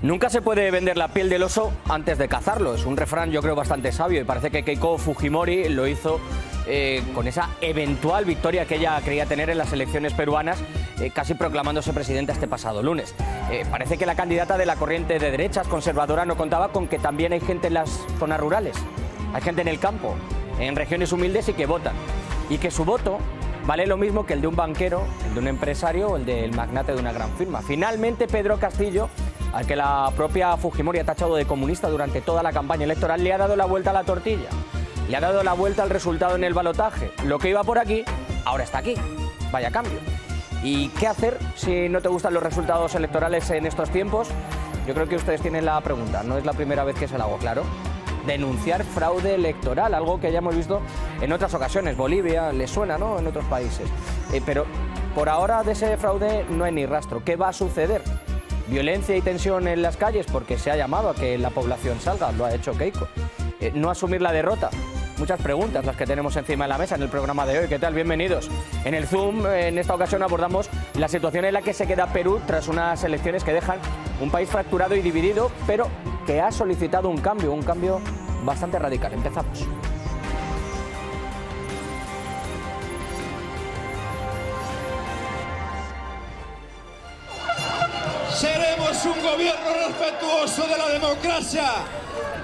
Nunca se puede vender la piel del oso antes de cazarlo. Es un refrán, yo creo, bastante sabio, y parece que Keiko Fujimori lo hizo con esa eventual victoria que ella creía tener en las elecciones peruanas, casi proclamándose presidenta este pasado lunes. Parece que la candidata de la corriente de derechas conservadora no contaba con que también hay gente en las zonas rurales, hay gente en el campo, en regiones humildes y que votan, y que su voto vale lo mismo que el de un banquero, el de un empresario o el del magnate de una gran firma. Finalmente, Pedro Castillo, al que la propia Fujimori ha tachado de comunista durante toda la campaña electoral, le ha dado la vuelta a la tortilla, le ha dado la vuelta al resultado en el balotaje. Lo que iba por aquí, ahora está aquí. Vaya cambio. ¿Y qué hacer si no te gustan los resultados electorales en estos tiempos? Yo creo que ustedes tienen la pregunta, no es la primera vez que se la hago, claro. Denunciar fraude electoral, algo que ya hemos visto en otras ocasiones. Bolivia, les suena, ¿no?, en otros países. Pero por ahora de ese fraude no hay ni rastro. ¿Qué va a suceder? Violencia y tensión en las calles porque se ha llamado a que la población salga, lo ha hecho Keiko. No asumir la derrota. Muchas preguntas las que tenemos encima de la mesa en el programa de hoy. ¿Qué tal? Bienvenidos. En el Zoom, en esta ocasión abordamos la situación en la que se queda Perú tras unas elecciones que dejan un país fracturado y dividido, pero que ha solicitado un cambio bastante radical. Empezamos. Seremos un gobierno respetuoso de la democracia,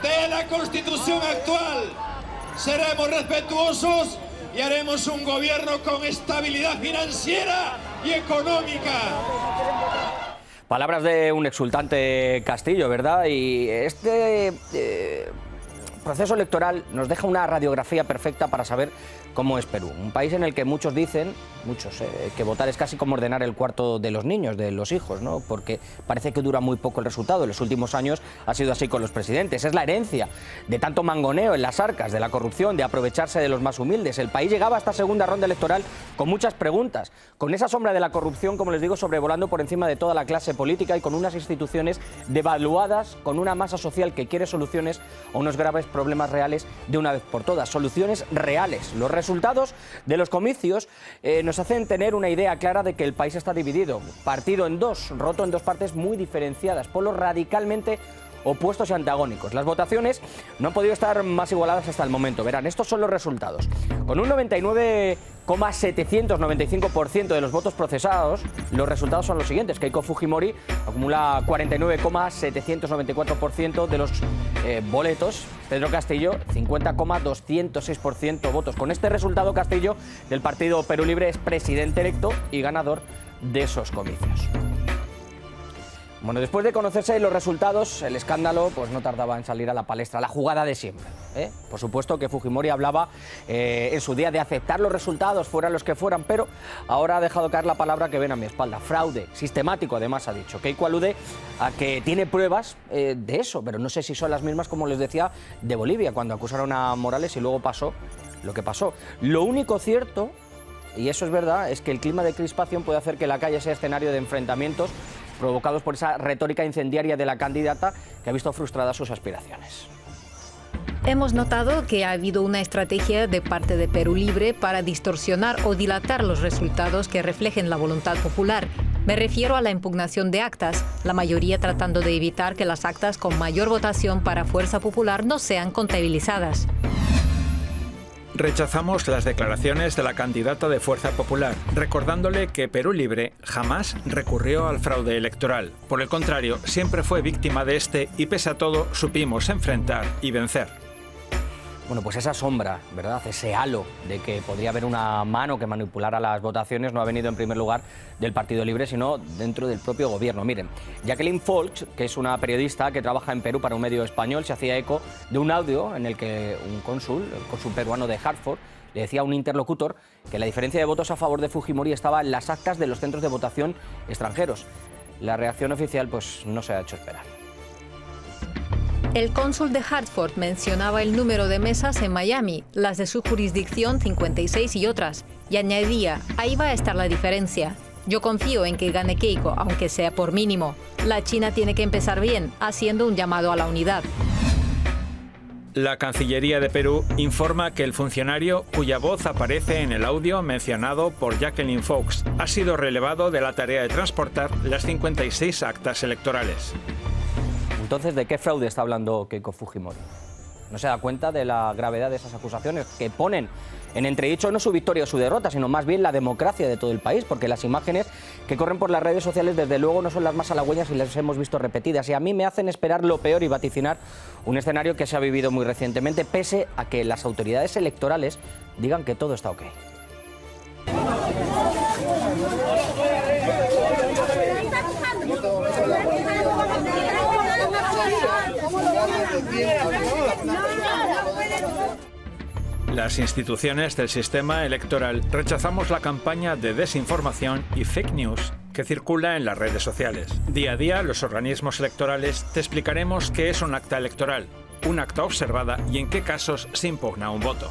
de la Constitución actual. Seremos respetuosos y haremos un gobierno con estabilidad financiera y económica. Palabras de un exultante Castillo, ¿verdad? Y este proceso electoral nos deja una radiografía perfecta para saber cómo es Perú. Un país en el que muchos dicen, que votar es casi como ordenar el cuarto de los niños, de los hijos, ¿no? Porque parece que dura muy poco el resultado. En los últimos años ha sido así con los presidentes. Es la herencia de tanto mangoneo en las arcas, de la corrupción, de aprovecharse de los más humildes. El país llegaba a esta segunda ronda electoral con muchas preguntas, con esa sombra de la corrupción, como les digo, sobrevolando por encima de toda la clase política y con unas instituciones devaluadas, con una masa social que quiere soluciones a unos graves problemas reales de una vez por todas. Soluciones reales. Los resultados de los comicios nos hacen tener una idea clara de que el país está dividido, partido en dos, roto en dos partes muy diferenciadas, polos radicalmente opuestos y antagónicos. Las votaciones no han podido estar más igualadas hasta el momento. Verán, estos son los resultados. Con un 99,795% de los votos procesados, los resultados son los siguientes. Keiko Fujimori acumula 49,794% de los boletos. Pedro Castillo, 50,206% votos. Con este resultado, Castillo, del partido Perú Libre, es presidente electo y ganador de esos comicios. Bueno, después de conocerse los resultados, el escándalo pues no tardaba en salir a la palestra, la jugada de siempre. Por supuesto que Fujimori hablaba en su día de aceptar los resultados, fueran los que fueran, pero ahora ha dejado caer la palabra que ven a mi espalda, fraude, sistemático además ha dicho. Keiko alude a que tiene pruebas de eso, pero no sé si son las mismas, como les decía, de Bolivia, cuando acusaron a Morales y luego pasó lo que pasó. Lo único cierto, y eso es verdad, es que el clima de crispación puede hacer que la calle sea escenario de enfrentamientos provocados por esa retórica incendiaria de la candidata que ha visto frustradas sus aspiraciones. Hemos notado que ha habido una estrategia de parte de Perú Libre para distorsionar o dilatar los resultados que reflejen la voluntad popular. Me refiero a la impugnación de actas, la mayoría tratando de evitar que las actas con mayor votación para Fuerza Popular no sean contabilizadas. Rechazamos las declaraciones de la candidata de Fuerza Popular, recordándole que Perú Libre jamás recurrió al fraude electoral. Por el contrario, siempre fue víctima de este y pese a todo supimos enfrentar y vencer. Bueno, pues esa sombra, ¿verdad?, ese halo de que podría haber una mano que manipulara las votaciones no ha venido en primer lugar del Partido Libre, sino dentro del propio gobierno. Miren, Jacqueline Fox, que es una periodista que trabaja en Perú para un medio español, se hacía eco de un audio en el que un cónsul, el cónsul peruano de Hartford, le decía a un interlocutor que la diferencia de votos a favor de Fujimori estaba en las actas de los centros de votación extranjeros. La reacción oficial pues no se ha hecho esperar. El cónsul de Hartford mencionaba el número de mesas en Miami, las de su jurisdicción 56 y otras, y añadía, ahí va a estar la diferencia. Yo confío en que gane Keiko, aunque sea por mínimo. La China tiene que empezar bien, haciendo un llamado a la unidad. La Cancillería de Perú informa que el funcionario cuya voz aparece en el audio mencionado por Jacqueline Fox ha sido relevado de la tarea de transportar las 56 actas electorales. Entonces, ¿de qué fraude está hablando Keiko Fujimori? ¿No se da cuenta de la gravedad de esas acusaciones que ponen en entredicho no su victoria o su derrota, sino más bien la democracia de todo el país? Porque las imágenes que corren por las redes sociales, desde luego, no son las más halagüeñas y las hemos visto repetidas. Y a mí me hacen esperar lo peor y vaticinar un escenario que se ha vivido muy recientemente, pese a que las autoridades electorales digan que todo está ok. Las instituciones del sistema electoral rechazamos la campaña de desinformación y fake news que circula en las redes sociales. Día a día, los organismos electorales te explicaremos qué es un acta electoral, un acta observada y en qué casos se impugna un voto.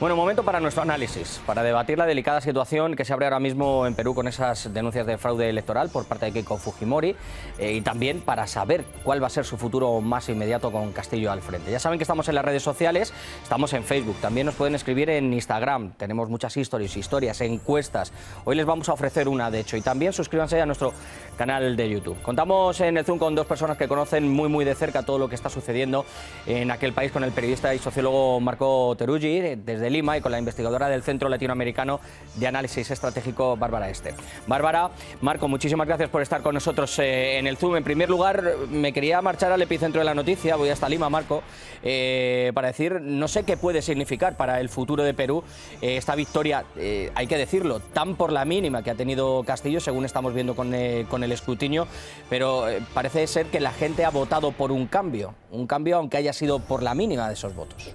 Bueno, momento para nuestro análisis, para debatir la delicada situación que se abre ahora mismo en Perú con esas denuncias de fraude electoral por parte de Keiko Fujimori y también para saber cuál va a ser su futuro más inmediato con Castillo al frente. Ya saben que estamos en las redes sociales, estamos en Facebook, también nos pueden escribir en Instagram, tenemos muchas historias, encuestas. Hoy les vamos a ofrecer una, de hecho, y también suscríbanse a nuestro canal de YouTube. Contamos en el Zoom con dos personas que conocen muy de cerca todo lo que está sucediendo en aquel país, con el periodista y sociólogo Marco Teruggi, desde Lima, y con la investigadora del Centro Latinoamericano de Análisis Estratégico, Bárbara Ester. Bárbara, Marco, muchísimas gracias por estar con nosotros en el Zoom. En primer lugar, me quería marchar al epicentro de la noticia, voy hasta Lima, Marco, para decir, no sé qué puede significar para el futuro de Perú esta victoria, hay que decirlo, tan por la mínima que ha tenido Castillo, según estamos viendo con el escrutinio, pero parece ser que la gente ha votado por un cambio aunque haya sido por la mínima de esos votos.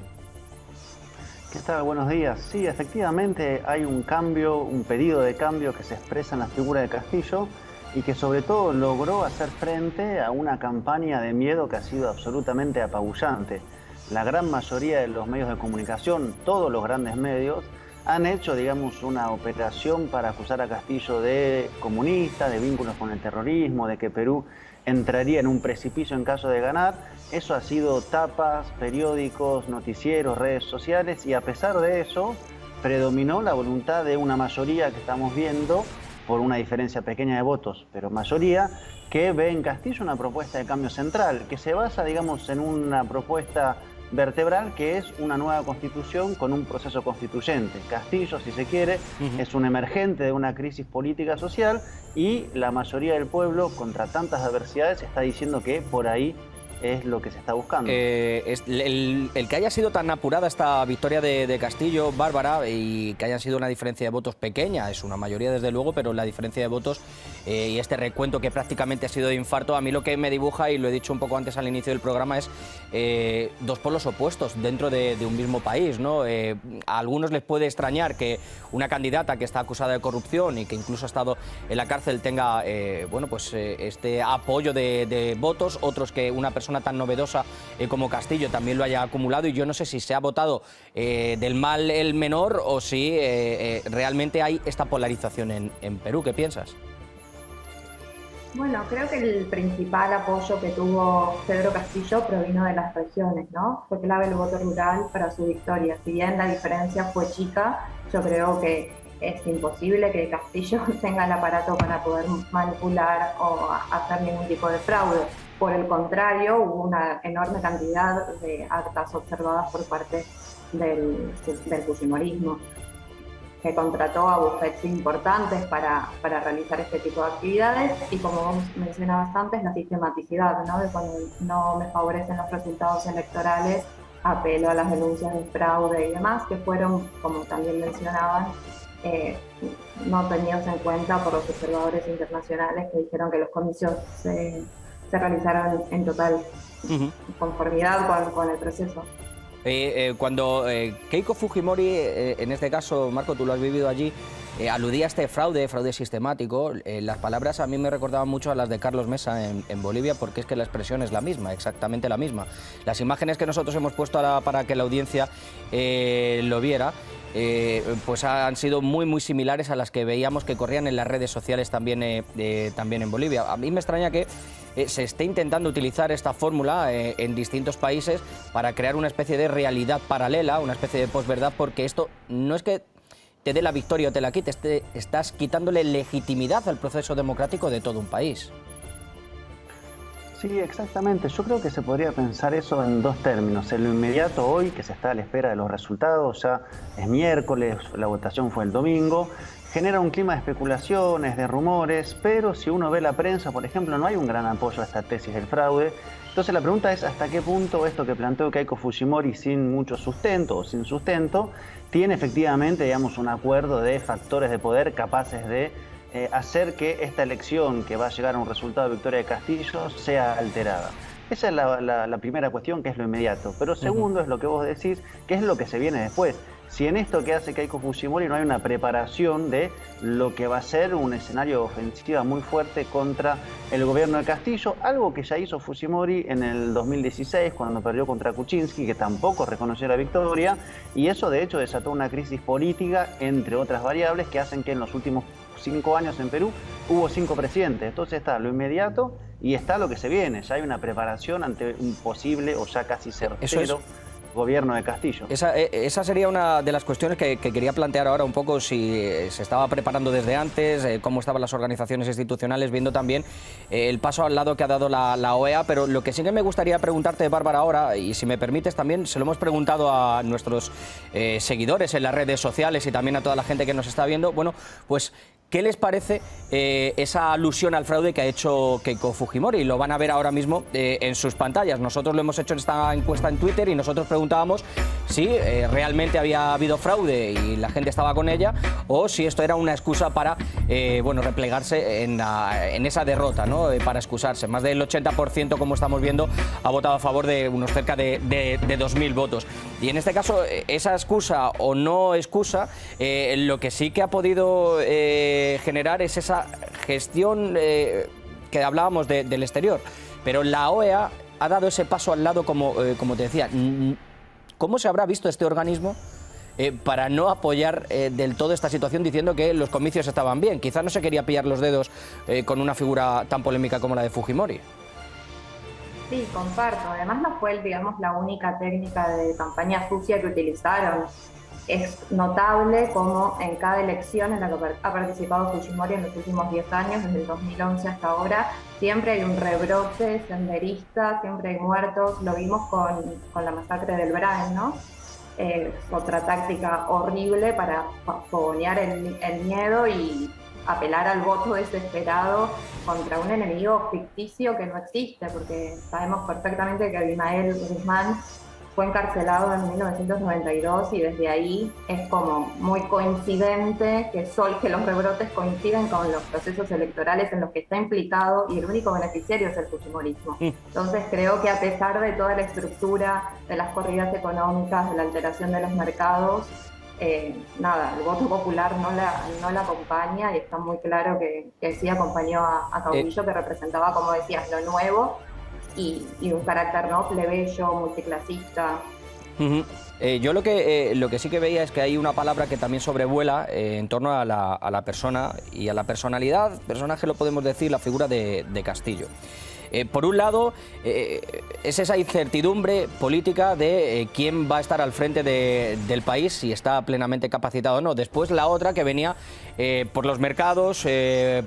¿Qué tal? Buenos días. Sí, efectivamente hay un cambio, un pedido de cambio que se expresa en la figura de Castillo y que sobre todo logró hacer frente a una campaña de miedo que ha sido absolutamente apabullante. La gran mayoría de los medios de comunicación, todos los grandes medios, han hecho, digamos, una operación para acusar a Castillo de comunista, de vínculos con el terrorismo, de que Perú entraría en un precipicio en caso de ganar. Eso ha sido tapas, periódicos, noticieros, redes sociales, y a pesar de eso predominó la voluntad de una mayoría que estamos viendo, por una diferencia pequeña de votos, pero mayoría, que ve en Castillo una propuesta de cambio central, que se basa, digamos, en una propuesta vertebral que es una nueva constitución con un proceso constituyente. Castillo, si se quiere, es un emergente de una crisis política social y la mayoría del pueblo, contra tantas adversidades, está diciendo que por ahí es lo que se está buscando. El que haya sido tan apurada esta victoria de Castillo, Bárbara, y que haya sido una diferencia de votos pequeña, es una mayoría desde luego, pero la diferencia de votos y este recuento que prácticamente ha sido de infarto, a mí lo que me dibuja, y lo he dicho un poco antes al inicio del programa, es dos polos opuestos dentro de un mismo país, ¿no? A algunos les puede extrañar que una candidata que está acusada de corrupción y que incluso ha estado en la cárcel tenga este apoyo de votos, otros que una persona tan novedosa como Castillo también lo haya acumulado, y yo no sé si se ha votado del mal el menor o si realmente hay esta polarización en Perú. ¿Qué piensas? Bueno, creo que el principal apoyo que tuvo Pedro Castillo provino de las regiones, ¿no? Fue clave el voto rural para su victoria. Si bien la diferencia fue chica, yo creo que es imposible que Castillo tenga el aparato para poder manipular o hacer ningún tipo de fraude. Por el contrario, hubo una enorme cantidad de actas observadas por parte del fujimorismo, que contrató a bufetes importantes para realizar este tipo de actividades, y como vos mencionabas antes, la sistematicidad, ¿no? De cuando no me favorecen los resultados electorales, apelo a las denuncias de fraude y demás, que fueron, como también mencionaban, no tenidos en cuenta por los observadores internacionales, que dijeron que los comicios se realizaron en total conformidad con el proceso. Cuando Keiko Fujimori, en este caso, Marco, tú lo has vivido allí, aludía a este fraude sistemático, las palabras a mí me recordaban mucho a las de Carlos Mesa en Bolivia, porque es que la expresión es la misma, exactamente la misma. Las imágenes que nosotros hemos puesto para que la audiencia lo viera, pues han sido muy similares a las que veíamos que corrían en las redes sociales también en Bolivia. A mí me extraña que se esté intentando utilizar esta fórmula en distintos países para crear una especie de realidad paralela, una especie de posverdad, porque esto no es que te dé la victoria o te la quites, estás quitándole legitimidad al proceso democrático de todo un país. Sí, exactamente. Yo creo que se podría pensar eso en dos términos. En lo inmediato hoy, que se está a la espera de los resultados, ya es miércoles, la votación fue el domingo, genera un clima de especulaciones, de rumores, pero si uno ve la prensa, por ejemplo, no hay un gran apoyo a esta tesis del fraude. Entonces la pregunta es hasta qué punto esto que planteó Keiko Fujimori sin mucho sustento o sin sustento, tiene efectivamente, digamos, un acuerdo de factores de poder capaces de hacer que esta elección, que va a llegar a un resultado de victoria de Castillo, sea alterada. Esa es la primera cuestión, que es lo inmediato. Pero segundo es lo que vos decís, que es lo que se viene después. Si en esto que hace Keiko Fujimori no hay una preparación de lo que va a ser un escenario de ofensiva muy fuerte contra el gobierno de Castillo, algo que ya hizo Fujimori en el 2016 cuando perdió contra Kuczynski, que tampoco reconoció la victoria, y eso de hecho desató una crisis política, entre otras variables, que hacen que en los últimos 5 años en Perú hubo 5 presidentes. Entonces está lo inmediato y está lo que se viene. Ya hay una preparación ante un posible o ya casi certero gobierno de Castillo. Esa sería una de las cuestiones que quería plantear ahora un poco, si se estaba preparando desde antes, cómo estaban las organizaciones institucionales, viendo también el paso al lado que ha dado la OEA, pero lo que sí que me gustaría preguntarte, Bárbara, ahora, y si me permites también, se lo hemos preguntado a nuestros seguidores en las redes sociales y también a toda la gente que nos está viendo, bueno, pues ¿qué les parece esa alusión al fraude que ha hecho Keiko Fujimori? Lo van a ver ahora mismo en sus pantallas. Nosotros lo hemos hecho en esta encuesta en Twitter y nosotros preguntábamos si realmente había habido fraude y la gente estaba con ella, o si esto era una excusa para replegarse en esa derrota, ¿no? Para excusarse. Más del 80%, como estamos viendo, ha votado a favor de unos cerca de 2.000 votos. Y en este caso, esa excusa o no excusa, lo que sí que ha podido generar es esa gestión que hablábamos del exterior. Pero la OEA ha dado ese paso al lado, como te decía. ¿Cómo se habrá visto este organismo para no apoyar del todo esta situación, diciendo que los comicios estaban bien? Quizá no se quería pillar los dedos con una figura tan polémica como la de Fujimori. Sí, comparto. Además no fue, digamos, la única técnica de campaña sucia que utilizaron. Es notable cómo en cada elección en la que ha participado Fujimori en los últimos 10 años, desde el 2011 hasta ahora, siempre hay un rebrote senderista, siempre hay muertos. Lo vimos con la masacre del Brain, ¿no? Otra táctica horrible para fogonear el miedo y apelar al voto desesperado contra un enemigo ficticio que no existe, porque sabemos perfectamente que Abimael Guzmán fue encarcelado en 1992 y desde ahí es como muy coincidente que los rebrotes coinciden con los procesos electorales en los que está implicado y el único beneficiario es el fujimorismo. Entonces creo que a pesar de toda la estructura de las corridas económicas, de la alteración de los mercados, el voto popular no la acompaña, y está muy claro que sí acompañó a Caudillo, que representaba, como decías, lo nuevo, y un carácter no plebeyo, multiclasista. Yo lo que sí que veía es que hay una palabra que también sobrevuela en torno a la persona y a la personalidad, personaje lo podemos decir, la figura de Castillo. Por un lado, es esa incertidumbre política de quién va a estar al frente del país, si está plenamente capacitado o no. Después la otra, que venía por los mercados,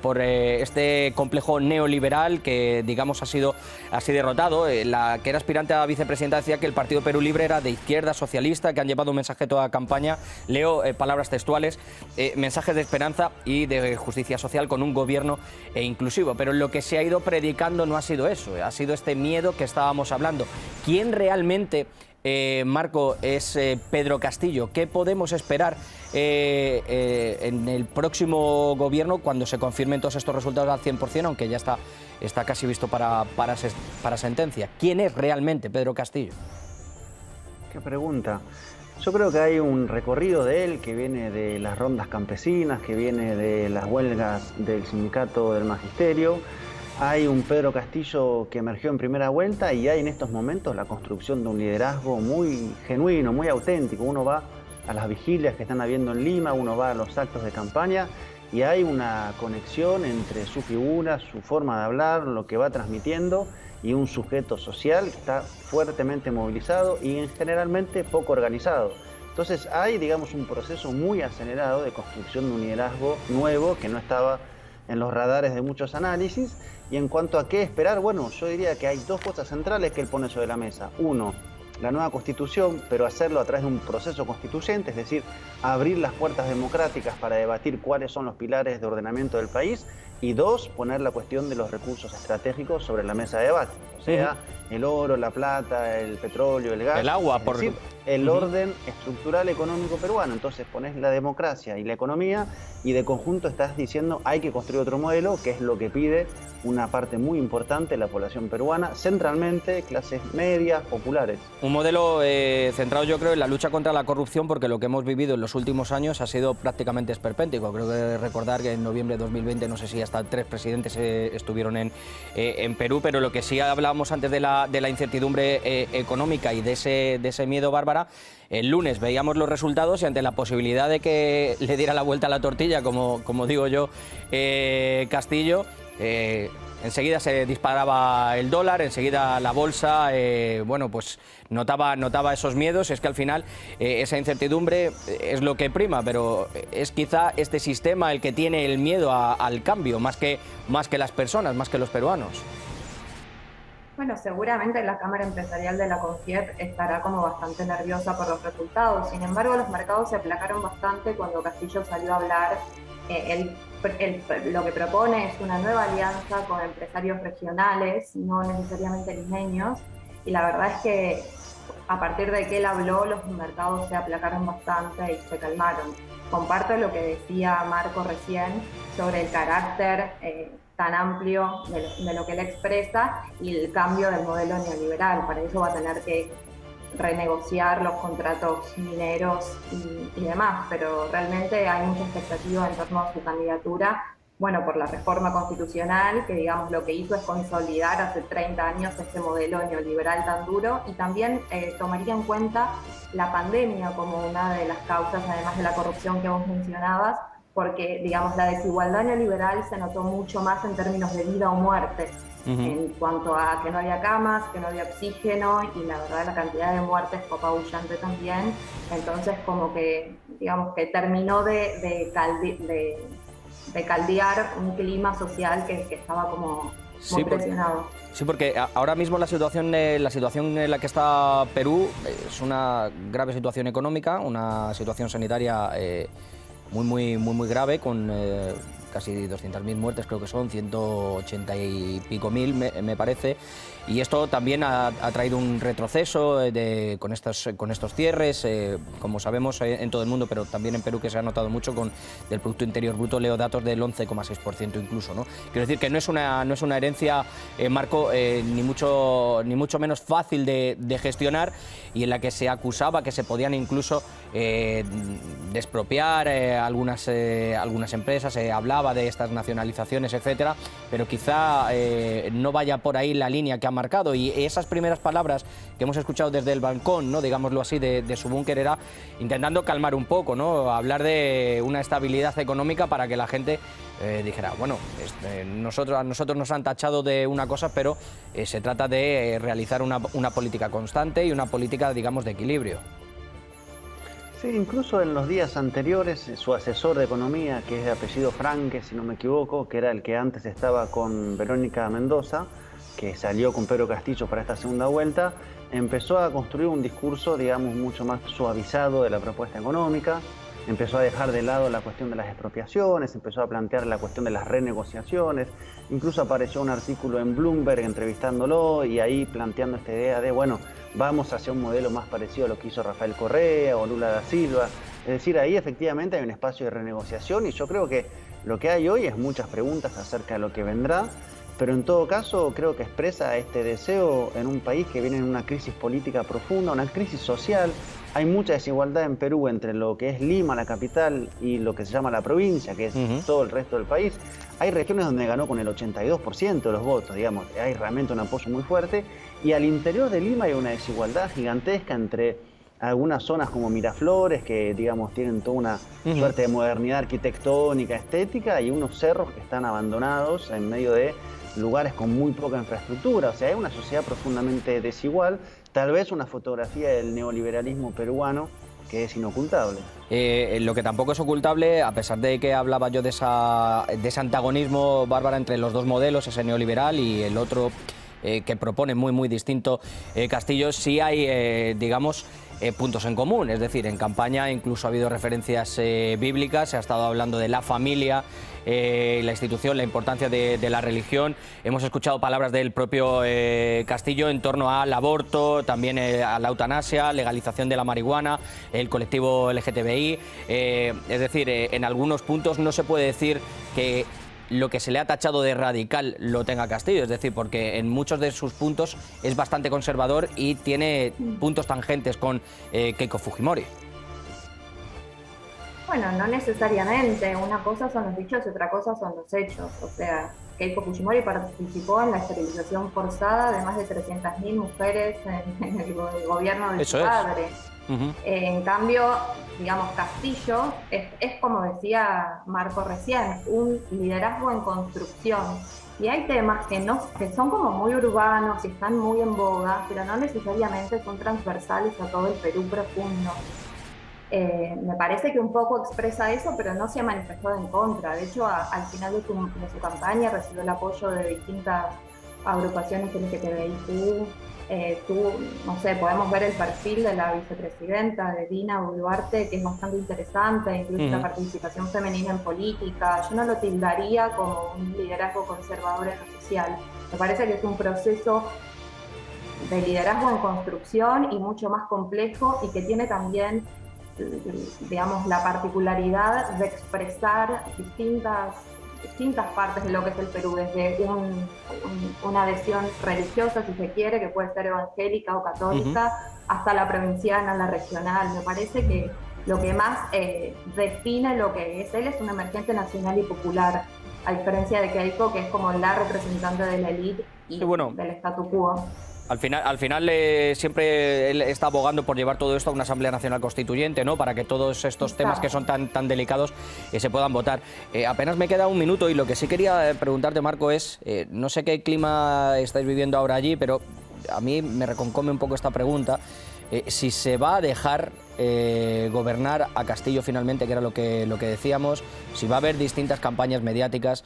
por este complejo neoliberal que, digamos, ha sido así derrotado. La que era aspirante a vicepresidenta decía que el Partido Perú Libre era de izquierda, socialista, que han llevado un mensaje toda campaña, leo palabras textuales, mensajes de esperanza y de justicia social con un gobierno inclusivo. Pero lo que se ha ido predicando no ha sido eso, ha sido este miedo que estábamos hablando. ¿Quién realmente, Marco, es Pedro Castillo? ¿Qué podemos esperar en el próximo gobierno cuando se confirmen todos estos resultados al 100%, aunque ya está casi visto para sentencia? ¿Quién es realmente Pedro Castillo? Qué pregunta. Yo creo que hay un recorrido de él que viene de las rondas campesinas, que viene de las huelgas del sindicato del magisterio. Hay un Pedro Castillo que emergió en primera vuelta y hay en estos momentos la construcción de un liderazgo muy genuino, muy auténtico. Uno va a las vigilias que están habiendo en Lima, uno va a los actos de campaña y hay una conexión entre su figura, su forma de hablar, lo que va transmitiendo, y un sujeto social que está fuertemente movilizado y generalmente poco organizado. Entonces hay, digamos, un proceso muy acelerado de construcción de un liderazgo nuevo que no estaba en los radares de muchos análisis. Y en cuanto a qué esperar, bueno, yo diría que hay dos cosas centrales que él pone sobre la mesa. Uno, la nueva Constitución, pero hacerlo a través de un proceso constituyente, es decir, abrir las puertas democráticas para debatir cuáles son los pilares de ordenamiento del país. Y dos, poner la cuestión de los recursos estratégicos sobre la mesa de debate, o sea, el oro, la plata, el petróleo, el gas, el agua, es decir, el orden estructural económico peruano. Entonces pones la democracia y la economía y de conjunto estás diciendo hay que construir otro modelo, que es lo que pide una parte muy importante de la población peruana, centralmente clases medias, populares. Un modelo centrado, yo creo, en la lucha contra la corrupción, porque lo que hemos vivido en los últimos años ha sido prácticamente esperpéntico. Creo que recordar que en noviembre de 2020, no sé si hasta 3 presidentes estuvieron en Perú, pero lo que sí hablábamos antes de la incertidumbre económica y de ese miedo, Bárbara, el lunes veíamos los resultados y ante la posibilidad de que le diera la vuelta a la tortilla, como digo yo, Castillo, enseguida se disparaba el dólar, enseguida la bolsa, bueno, pues notaba esos miedos. Es que al final esa incertidumbre es lo que prima, pero es quizá este sistema el que tiene el miedo al cambio, más que las personas, más que los peruanos. Bueno, seguramente la Cámara Empresarial de la CONFIEP estará como bastante nerviosa por los resultados. Sin embargo, los mercados se aplacaron bastante cuando Castillo salió a hablar. Lo que propone es una nueva alianza con empresarios regionales, no necesariamente limeños, y la verdad es que a partir de que él habló, los mercados se aplacaron bastante y se calmaron. Comparto lo que decía Marco recién sobre el carácter tan amplio de lo que él expresa y el cambio del modelo neoliberal. Para eso va a tener que renegociar los contratos mineros y demás, pero realmente hay mucha expectativa en torno a su candidatura, bueno, por la reforma constitucional, que digamos lo que hizo es consolidar hace 30 años este modelo neoliberal tan duro, y también tomaría en cuenta la pandemia como una de las causas, además de la corrupción que vos mencionabas, porque digamos la desigualdad neoliberal se notó mucho más en términos de vida o muerte, en cuanto a que no había camas, que no había oxígeno, y la verdad la cantidad de muertes fue apabullante también. Entonces como que digamos que terminó de caldear un clima social que estaba como muy presionado. Sí, porque ahora mismo la situación en la que está Perú es una grave situación económica, una situación sanitaria muy grave, con casi 200.000 muertes, creo que son 180 y pico mil, me parece. Y esto también ha traído un retroceso con estos cierres, como sabemos en todo el mundo, pero también en Perú, que se ha notado mucho con el Producto Interior Bruto. Leo datos del 11,6% incluso, ¿no? Quiero decir que no es una herencia, Marco, ni mucho menos fácil de gestionar, y en la que se acusaba que se podían incluso expropiar algunas empresas, se hablaba de estas nacionalizaciones, etcétera, pero quizá no vaya por ahí la línea que ha marcado. Y esas primeras palabras que hemos escuchado desde el balcón, ¿no?, digámoslo así, de su búnker, era intentando calmar un poco, ¿no?, hablar de una estabilidad económica para que la gente dijera, bueno, a nosotros nos han tachado de una cosa, pero se trata de realizar una política constante y una política, digamos, de equilibrio. Sí, incluso en los días anteriores, su asesor de economía, que es de apellido Franque, si no me equivoco, que era el que antes estaba con Verónica Mendoza, que salió con Pedro Castillo para esta segunda vuelta, empezó a construir un discurso, digamos, mucho más suavizado de la propuesta económica, empezó a dejar de lado la cuestión de las expropiaciones, empezó a plantear la cuestión de las renegociaciones, incluso apareció un artículo en Bloomberg entrevistándolo y ahí planteando esta idea de, bueno, vamos hacia un modelo más parecido a lo que hizo Rafael Correa o Lula da Silva. Es decir, ahí efectivamente hay un espacio de renegociación, y yo creo que lo que hay hoy es muchas preguntas acerca de lo que vendrá, pero en todo caso creo que expresa este deseo en un país que viene en una crisis política profunda, una crisis social. Hay mucha desigualdad en Perú entre lo que es Lima, la capital, y lo que se llama la provincia, que es todo el resto del país. Hay regiones donde ganó con el 82% de los votos, digamos, hay realmente un apoyo muy fuerte, y al interior de Lima hay una desigualdad gigantesca entre algunas zonas como Miraflores, que digamos tienen toda una suerte de modernidad arquitectónica, estética, y unos cerros que están abandonados en medio de lugares con muy poca infraestructura. O sea, hay una sociedad profundamente desigual. Tal vez una fotografía del neoliberalismo peruano que es inocultable. Lo que tampoco es ocultable, a pesar de que hablaba yo de ese antagonismo, Bárbara, entre los dos modelos, ese neoliberal y el otro que propone muy distinto Castillo, sí hay, digamos, puntos en común. Es decir, en campaña incluso ha habido referencias bíblicas, se ha estado hablando de la familia, la institución, la importancia de la religión. Hemos escuchado palabras del propio Castillo en torno al aborto, también a la eutanasia, legalización de la marihuana, el colectivo LGTBI. Es decir, en algunos puntos no se puede decir que lo que se le ha tachado de radical lo tenga Castillo, es decir, porque en muchos de sus puntos es bastante conservador y tiene puntos tangentes con Keiko Fujimori. Bueno, no necesariamente. Una cosa son los dichos y otra cosa son los hechos. O sea, Keiko Fujimori participó en la esterilización forzada de más de 300.000 mujeres en el gobierno de su padre. En cambio, digamos, Castillo es como decía Marco recién, un liderazgo en construcción. Y hay temas que son como muy urbanos y están muy en boga, pero no necesariamente son transversales a todo el Perú profundo. Me parece que un poco expresa eso, pero no se ha manifestado en contra. De hecho, al final de su campaña recibió el apoyo de distintas agrupaciones LGTBIQ. No sé, podemos ver el perfil de la vicepresidenta, de Dina Boluarte, que es bastante interesante, incluso la participación femenina en política. Yo no lo tildaría como un liderazgo conservador en lo social. Me parece que es un proceso de liderazgo en construcción y mucho más complejo, y que tiene también, digamos, la particularidad de expresar distintas partes de lo que es el Perú, desde una adhesión religiosa, si se quiere, que puede ser evangélica o católica, hasta la provinciana, la regional. Me parece que lo que más define lo que es él es un emergente nacional y popular, a diferencia de Keiko, que es como la representante de la élite y del statu quo. Al final siempre él está abogando por llevar todo esto a una Asamblea Nacional Constituyente, ¿no? Para que todos estos temas que son tan delicados se puedan votar. Apenas me queda un minuto y lo que sí quería preguntarte, Marco, es, no sé qué clima estáis viviendo ahora allí, pero a mí me reconcome un poco esta pregunta. Si se va a dejar gobernar a Castillo finalmente, que era lo que decíamos, si va a haber distintas campañas mediáticas,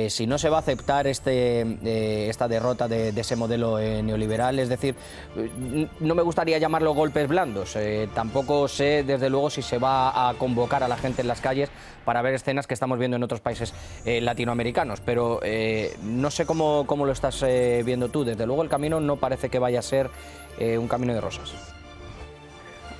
si no se va a aceptar esta derrota de ese modelo neoliberal. Es decir, no me gustaría llamarlo golpes blandos, tampoco sé desde luego si se va a convocar a la gente en las calles para ver escenas que estamos viendo en otros países latinoamericanos, pero no sé cómo lo estás viendo tú. Desde luego el camino no parece que vaya a ser un camino de rosas.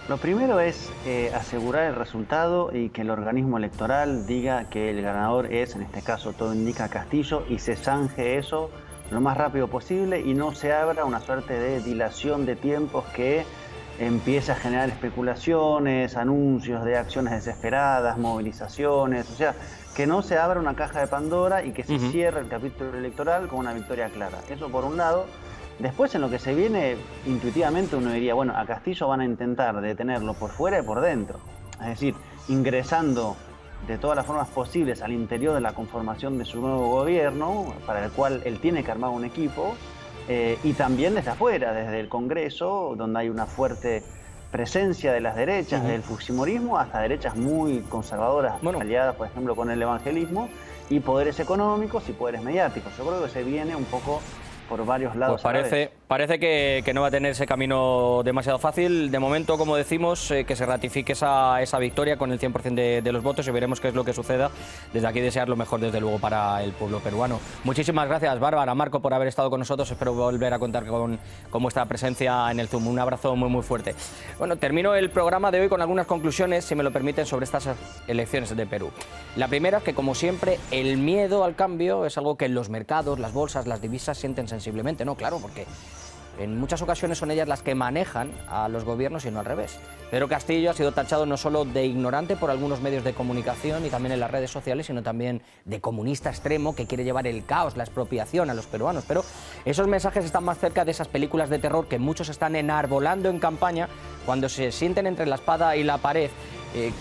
Lo primero es asegurar el resultado y que el organismo electoral diga que el ganador es, en este caso todo indica, Castillo, y se zanje eso lo más rápido posible y no se abra una suerte de dilación de tiempos que empiece a generar especulaciones, anuncios de acciones desesperadas, movilizaciones. O sea, que no se abra una caja de Pandora y que se cierre el capítulo electoral con una victoria clara. Eso por un lado. Después, en lo que se viene, intuitivamente uno diría, bueno, a Castillo van a intentar detenerlo por fuera y por dentro. Es decir, ingresando de todas las formas posibles al interior de la conformación de su nuevo gobierno, para el cual él tiene que armar un equipo, y también desde afuera, desde el Congreso, donde hay una fuerte presencia de las derechas, del fujimorismo, hasta derechas muy conservadoras, aliadas, por ejemplo, con el evangelismo, y poderes económicos y poderes mediáticos. Yo creo que se viene un poco por varios lados. Pues parece que no va a tener ese camino demasiado fácil. De momento, como decimos, que se ratifique esa victoria con el 100% de los votos, y veremos qué es lo que suceda. Desde aquí desear lo mejor, desde luego, para el pueblo peruano. Muchísimas gracias, Bárbara, Marco, por haber estado con nosotros. Espero volver a contar con vuestra presencia en el Zoom. Un abrazo muy fuerte. Bueno, termino el programa de hoy con algunas conclusiones, si me lo permiten, sobre estas elecciones de Perú. La primera es que, como siempre, el miedo al cambio es algo que los mercados, las bolsas, las divisas sienten sensiblemente, ¿no? Claro, porque en muchas ocasiones son ellas las que manejan a los gobiernos y no al revés. Pedro Castillo ha sido tachado no solo de ignorante por algunos medios de comunicación y también en las redes sociales, sino también de comunista extremo que quiere llevar el caos, la expropiación a los peruanos. Pero esos mensajes están más cerca de esas películas de terror que muchos están enarbolando en campaña cuando se sienten entre la espada y la pared,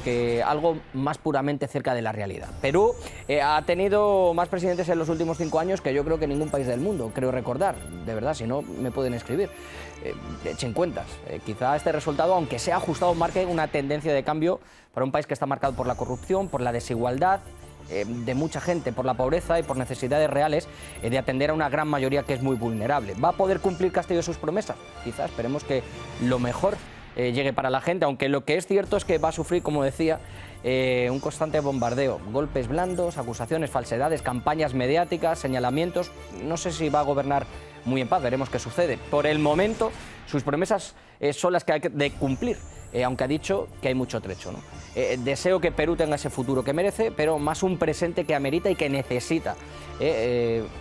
que algo más puramente cerca de la realidad. Perú ha tenido más presidentes en los últimos 5 años que yo creo que ningún país del mundo, creo recordar, de verdad, si no me pueden escribir. Echen cuentas. Quizá este resultado, aunque sea ajustado, marque una tendencia de cambio para un país que está marcado por la corrupción, por la desigualdad de mucha gente, por la pobreza y por necesidades reales de atender a una gran mayoría que es muy vulnerable. ¿Va a poder cumplir Castillo sus promesas? Quizá esperemos que lo mejor llegue para la gente, aunque lo que es cierto es que va a sufrir, como decía, un constante bombardeo, golpes blandos, acusaciones, falsedades, campañas mediáticas, señalamientos. No sé si va a gobernar muy en paz, veremos qué sucede. Por el momento, sus promesas son las que hay de cumplir, aunque ha dicho que hay mucho trecho, ¿no? Deseo que Perú tenga ese futuro que merece, pero más un presente que amerita y que necesita.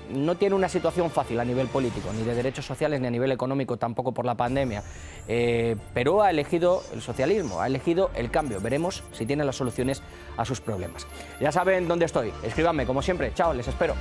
No tiene una situación fácil a nivel político, ni de derechos sociales, ni a nivel económico, tampoco por la pandemia. Perú ha elegido el socialismo, ha elegido el cambio. Veremos si tiene las soluciones a sus problemas. Ya saben dónde estoy. Escríbanme, como siempre. Chao, les espero.